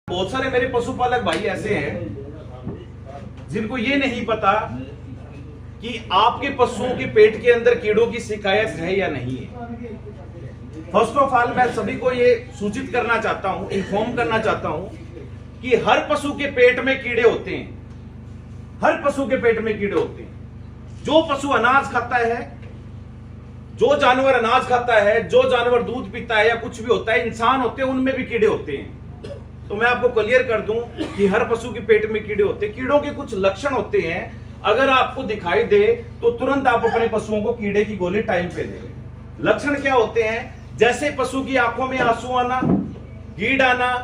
बहुत सारे मेरे पशुपालक भाई ऐसे हैं जिनको ये नहीं पता कि आपके पशुओं के पेट के अंदर कीड़ों की शिकायत है या नहीं है। फर्स्ट ऑफ ऑल मैं सभी को ये सूचित करना चाहता हूं, इन्फॉर्म करना चाहता हूं कि हर पशु के पेट में कीड़े होते हैं। हर पशु के पेट में कीड़े होते हैं। जो पशु अनाज खाता है, जो जानवर अनाज खाता है, जो जानवर दूध पीता है या कुछ भी होता है, इंसान होते हैं, उनमें भी कीड़े होते हैं। तो मैं आपको क्लियर कर दूं कि हर पशु के पेट में कीड़े होते हैं। कीड़ों के कुछ लक्षण होते हैं, अगर आपको दिखाई दे तो तुरंत आप अपने पशुओं को कीड़े की गोली टाइम पे दें। लक्षण क्या होते हैं? जैसे पशु की आंखों में आंसू आना, कीड़ आना,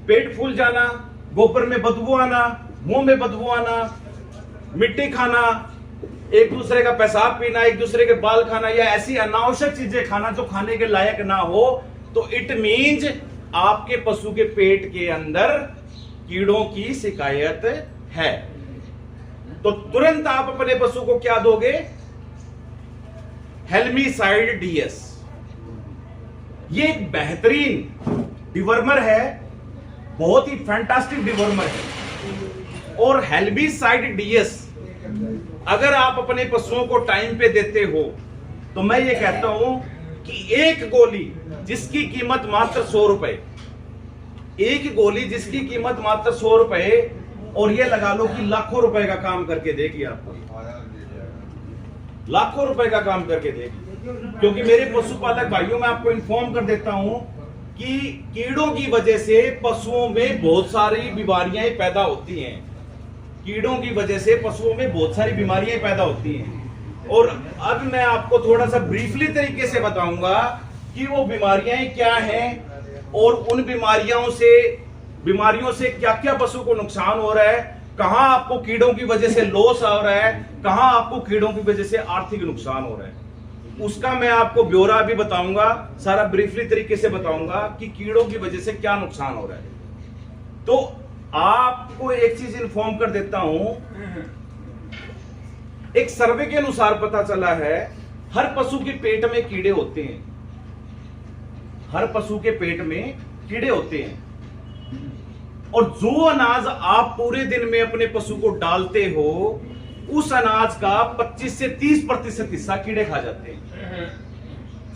पेट फूल जाना, गोबर में बदबू आना, मुंह में बदबू आना, मिट्टी खाना, एक दूसरे का पेशाब पीना, एक दूसरे के बाल खाना या ऐसी अनावश्यक चीजें खाना जो खाने के लायक ना हो, तो इट मीन्स आपके पशु के पेट के अंदर कीड़ों की शिकायत है। तो तुरंत आप अपने पशु को क्या दोगे? हेल्मीसाइड डीएस। ये एक बेहतरीन डिवर्मर है, बहुत ही फैंटास्टिक डिवर्मर है। और हेल्मीसाइड डीएस अगर आप अपने पशुओं को टाइम पे देते हो तो मैं ये कहता हूं कि एक गोली जिसकी कीमत मात्र 100 रुपए, एक गोली जिसकी कीमत मात्र 100 रुपए, और ये लगा लो कि लाखों रुपए का काम करके देगी आपको, लाखों रुपए का काम करके देगी। क्योंकि मेरे पशुपालक भाइयों, मैं आपको इन्फॉर्म कर देता हूं कि कीड़ों की वजह से पशुओं में बहुत सारी बीमारियां पैदा होती हैं। कीड़ों की वजह से पशुओं में बहुत सारी बीमारियां पैदा होती हैं। और अब मैं आपको थोड़ा सा ब्रीफली तरीके से बताऊंगा कि वो बीमारियां क्या हैं और उन बीमारियों से क्या क्या पशु को नुकसान हो रहा है, कहां आपको कीड़ों की वजह से लॉस हो रहा है, कहां आपको कीड़ों की वजह से आर्थिक नुकसान हो रहा है। उसका मैं आपको ब्यौरा भी बताऊंगा, सारा ब्रीफली तरीके से बताऊंगा कि कीड़ों की वजह से क्या नुकसान हो रहा है। तो आपको एक चीज इन्फॉर्म कर देता हूं, एक सर्वे के अनुसार पता चला है हर पशु के पेट में कीड़े होते हैं। हर पशु के पेट में कीड़े होते हैं। और जो अनाज आप पूरे दिन में अपने पशु को डालते हो, उस अनाज का 25 से 30% हिस्सा कीड़े खा जाते हैं।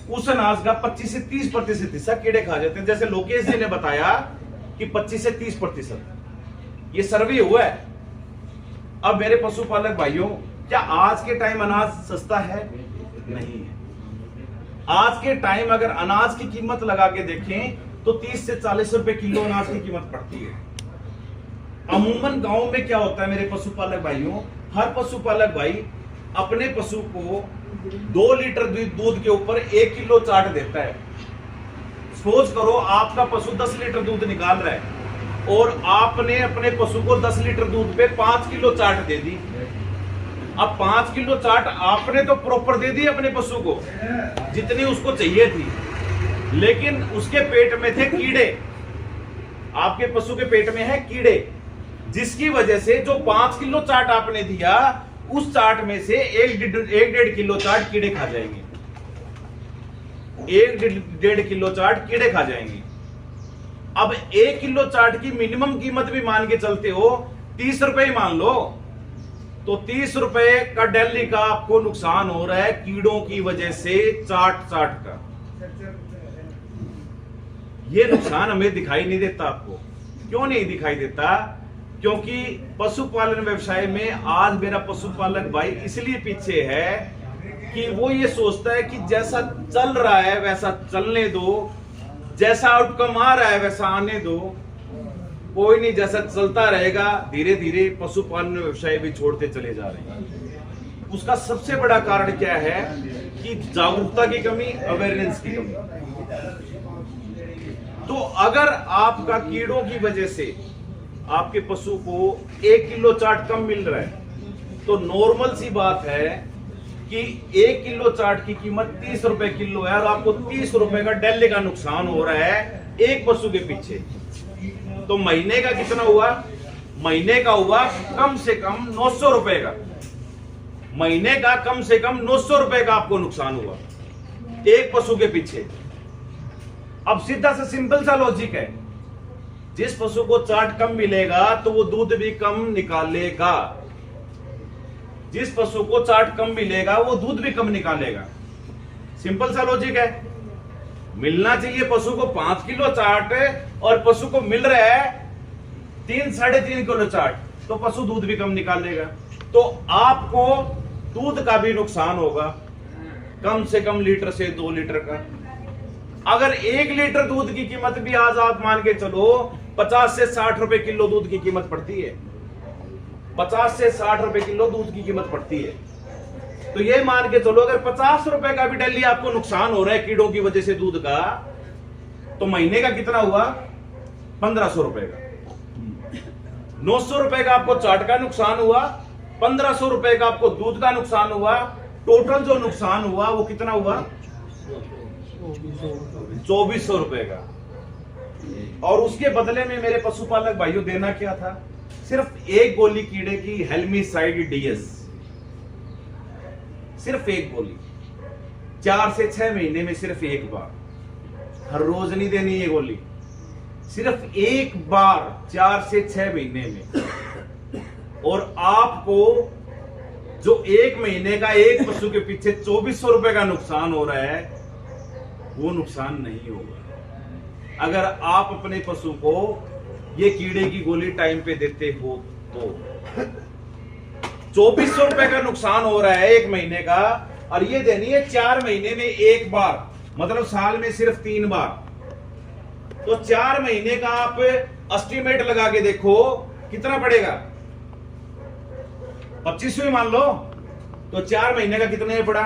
उस अनाज का 25 से 30% हिस्सा कीड़े खा जाते हैं। जैसे लोकेश जी ने बताया कि 25 से 30%, ये सर्वे हुआ है। अब मेरे पशुपालक भाइयों, क्या आज के टाइम अनाज सस्ता है? नहीं है। आज के टाइम अगर अनाज की कीमत लगा के देखें तो 30 से 40 रुपए किलो अनाज की कीमत पड़ती है। अमूमन गांव में क्या होता है मेरे पशुपालक भाइयों, हर पशुपालक भाई अपने पशु को 2 लीटर दूध के ऊपर 1 किलो चाट देता है। सपोज करो आपका पशु 10 लीटर दूध निकाल रहा है और आपने अपने पशु को 10 लीटर दूध पे 5 किलो चाट दे दी। अब 5 किलो चाट आपने तो प्रॉपर दे दी अपने पशु को, जितनी उसको चाहिए थी, लेकिन उसके पेट में थे कीड़े। आपके पशु के पेट में है कीड़े, जिसकी वजह से जो 5 किलो चाट आपने दिया, उस चाट में से 1.5 किलो चाट कीड़े खा जाएंगे। 1.5 किलो चाट कीड़े खा जाएंगे। अब 1 किलो चाट की मिनिमम कीमत भी मान के चलते हो 30 रुपए ही मान लो, तो 30 रुपए का डेली का आपको नुकसान हो रहा है कीड़ों की वजह से, चाट का। ये नुकसान हमें दिखाई नहीं देता। आपको क्यों नहीं दिखाई देता? क्योंकि पशुपालन व्यवसाय में आज मेरा पशुपालक भाई इसलिए पीछे है कि वो ये सोचता है कि जैसा चल रहा है वैसा चलने दो, जैसा आउटकम आ रहा है वैसा आने दो, कोई नहीं, जैसा चलता रहेगा। धीरे धीरे पशुपालन व्यवसाय भी छोड़ते चले जा रहे हैं। उसका सबसे बड़ा कारण क्या है कि जागरूकता की कमी, अवेयरनेस की कमी। तो अगर आपका कीड़ों की वजह से आपके पशु को 1 किलो चाट कम मिल रहा है, तो नॉर्मल सी बात है कि 1 किलो चाट की कीमत 30 रुपए किलो है और आपको 30 रुपए का डेली का नुकसान हो रहा है एक पशु के पीछे। तो महीने का कितना हुआ? महीने का हुआ कम से कम 900 रुपए का। महीने का कम से कम 900 रुपए का आपको नुकसान हुआ एक पशु के पीछे। अब सीधा सा सिंपल सा लॉजिक है, जिस पशु को चार्ट कम मिलेगा तो वो दूध भी कम निकालेगा। जिस पशु को चार्ट कम मिलेगा वो दूध भी कम निकालेगा। सिंपल सा लॉजिक है। मिलना चाहिए पशु को 5 किलो चार्ट और पशु को मिल रहा है 3-3.5 किलो चार्ट, तो पशु दूध भी कम निकालेगा। तो आपको दूध का भी नुकसान होगा, कम से कम लीटर से 2 लीटर का। अगर 1 लीटर दूध की कीमत भी आज आप मान के चलो 50 से 60 रुपए किलो दूध की कीमत पड़ती है। 50 से 60 रुपए किलो दूध की कीमत पड़ती है। तो ये मान के चलो अगर 50 रुपए का भी डेली आपको नुकसान हो रहा है कीड़ों की वजह से दूध का, तो महीने का कितना हुआ? 1500 रुपए का। 900 रुपए का आपको चार्ट का नुकसान हुआ, 1500 रुपए का आपको दूध का नुकसान हुआ। टोटल जो नुकसान हुआ वो कितना हुआ? 2400 रुपए का। और उसके बदले में मेरे पशुपालक भाइयों देना क्या था? सिर्फ एक गोली कीड़े की, हेल्मिसाइड डीएस, सिर्फ एक गोली 4 से 6 महीने में सिर्फ एक बार, हर रोज नहीं देनी ये गोली, सिर्फ एक बार 4 से 6 महीने में। और आपको जो 1 महीने का एक पशु के पीछे 2400 रुपए का नुकसान हो रहा है, वो नुकसान नहीं होगा अगर आप अपने पशु को ये कीड़े की गोली टाइम पे देते हो तो। 2400 रुपए का नुकसान हो रहा है 1 महीने का, और ये देनी है 4 महीने में एक बार, मतलब साल में सिर्फ 3 बार। तो 4 महीने का आप एस्टिमेट लगा के देखो कितना पड़ेगा। 2500 मान लो, तो 4 महीने का कितने में पड़ा?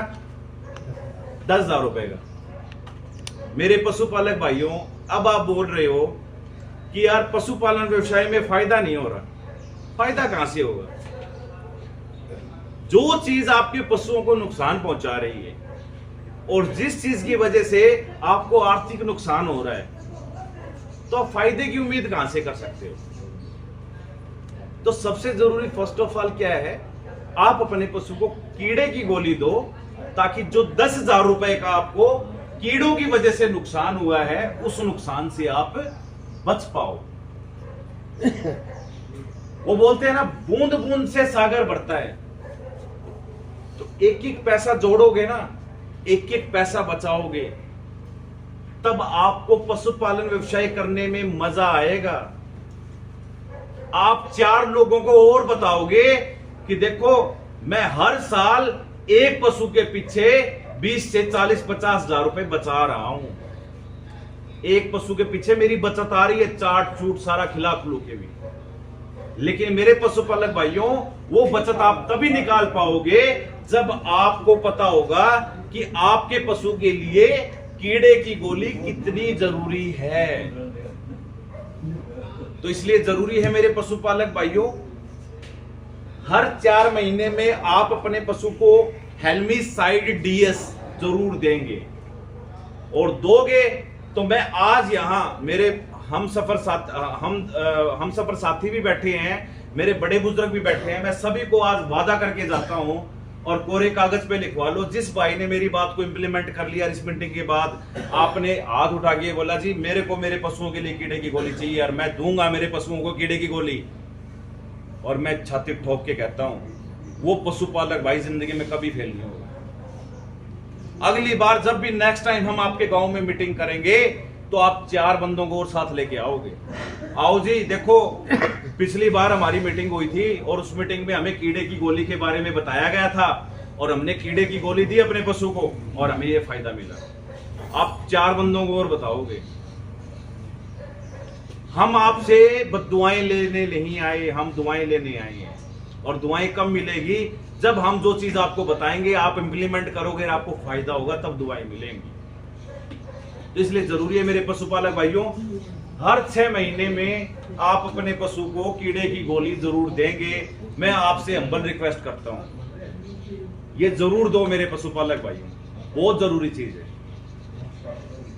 10,000 रुपए का। मेरे पशुपालक भाइयों, अब आप बोल रहे हो कि यार पशुपालन व्यवसाय में फायदा नहीं हो रहा। फायदा कहां से होगा? जो चीज आपके पशुओं को नुकसान पहुंचा रही है और जिस चीज की वजह से आपको आर्थिक नुकसान हो रहा है, तो आप फायदे की उम्मीद कहां से कर सकते हो? तो सबसे जरूरी फर्स्ट ऑफ ऑल क्या है? आप अपने पशु को कीड़े की गोली दो, ताकि जो 10,000 रुपए का आपको कीड़ों की वजह से नुकसान हुआ है, उस नुकसान से आप बच पाओ। वो बोलते हैं ना, बूंद बूंद से सागर बढ़ता है। तो एक एक पैसा जोड़ोगे ना, एक एक पैसा बचाओगे, तब आपको पशुपालन व्यवसाय करने में मजा आएगा। आप 4 लोगों को और बताओगे कि देखो, मैं हर साल एक पशु के पीछे 20 से 40-50 हजार रुपए बचा रहा हूं। एक पशु के पीछे मेरी बचत आ रही है, चाट चूट सारा खिला खिलू के भी। लेकिन मेरे पशुपालक भाइयों, वो बचत आप तभी निकाल पाओगे जब आपको पता होगा कि आपके पशु के लिए कीड़े की गोली कितनी जरूरी है। तो इसलिए जरूरी है मेरे पशुपालक भाइयों, हर 4 महीने में आप अपने पशु को हेल्मिसाइड डीएस जरूर देंगे। और दोगे तो मैं आज यहां मेरे हम सफर साथी भी बैठे हैं, मेरे बड़े बुजुर्ग भी बैठे हैं, मैं सभी को आज वादा करके जाता हूं और कोरे कागज पे लिखवा लो। जिस भाई ने मेरी बात को इंप्लीमेंट कर लिया इस मीटिंग के बाद, आपने हाथ उठा के बोला जी मेरे को मेरे पशुओं के लिए कीड़े की गोली चाहिए और मैं दूंगा मेरे पशुओं को कीड़े की गोली, और मैं छाती ठोक के कहता हूं वो पशुपालक भाई जिंदगी में कभी फेल नहीं होगा। अगली बार जब भी नेक्स्ट टाइम हम आपके गांव में मीटिंग करेंगे तो आप 4 बंदों को और साथ लेके आओगे। आओ जी, देखो पिछली बार हमारी मीटिंग हुई थी और उस मीटिंग में हमें कीड़े की गोली के बारे में बताया गया था और हमने कीड़े की गोली दी अपने पशु को और हमें ये फायदा मिला। आप 4 बंदों को और बताओगे। हम आपसे दुआएं लेने नहीं आए, हम दुआएं लेने आए हैं। और दुआएं कब मिलेगी? जब हम जो चीज आपको बताएंगे आप इंप्लीमेंट करोगे, आपको फायदा होगा, तब दुआएं मिलेंगी। तो इसलिए जरूरी है मेरे पशुपालक भाइयों, हर 6 महीने में आप अपने पशु को कीड़े की गोली जरूर देंगे। मैं आपसे हम्बल रिक्वेस्ट करता हूं, ये जरूर दो मेरे पशुपालक भाइयों, बहुत जरूरी चीज है।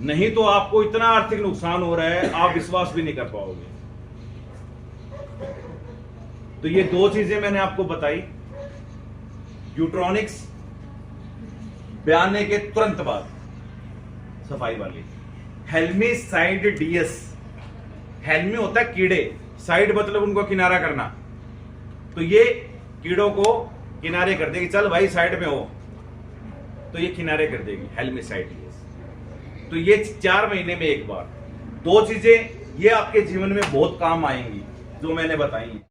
नहीं तो आपको इतना आर्थिक नुकसान हो रहा है, आप विश्वास भी नहीं कर पाओगे। तो ये 2 चीजें मैंने आपको बताई। यूट्रॉनिक्स बयाने के तुरंत बाद सफाई वाली, हेल्मिसाइड डीएस हेल में होता है कीड़े, साइड मतलब उनको किनारा करना, तो ये कीड़ों को किनारे कर देगी, चल भाई साइड में हो, तो ये किनारे कर देगी हेलमिसाइटियस। तो ये 4 महीने में एक बार 2 चीजें ये आपके जीवन में बहुत काम आएंगी जो मैंने बताई हैं।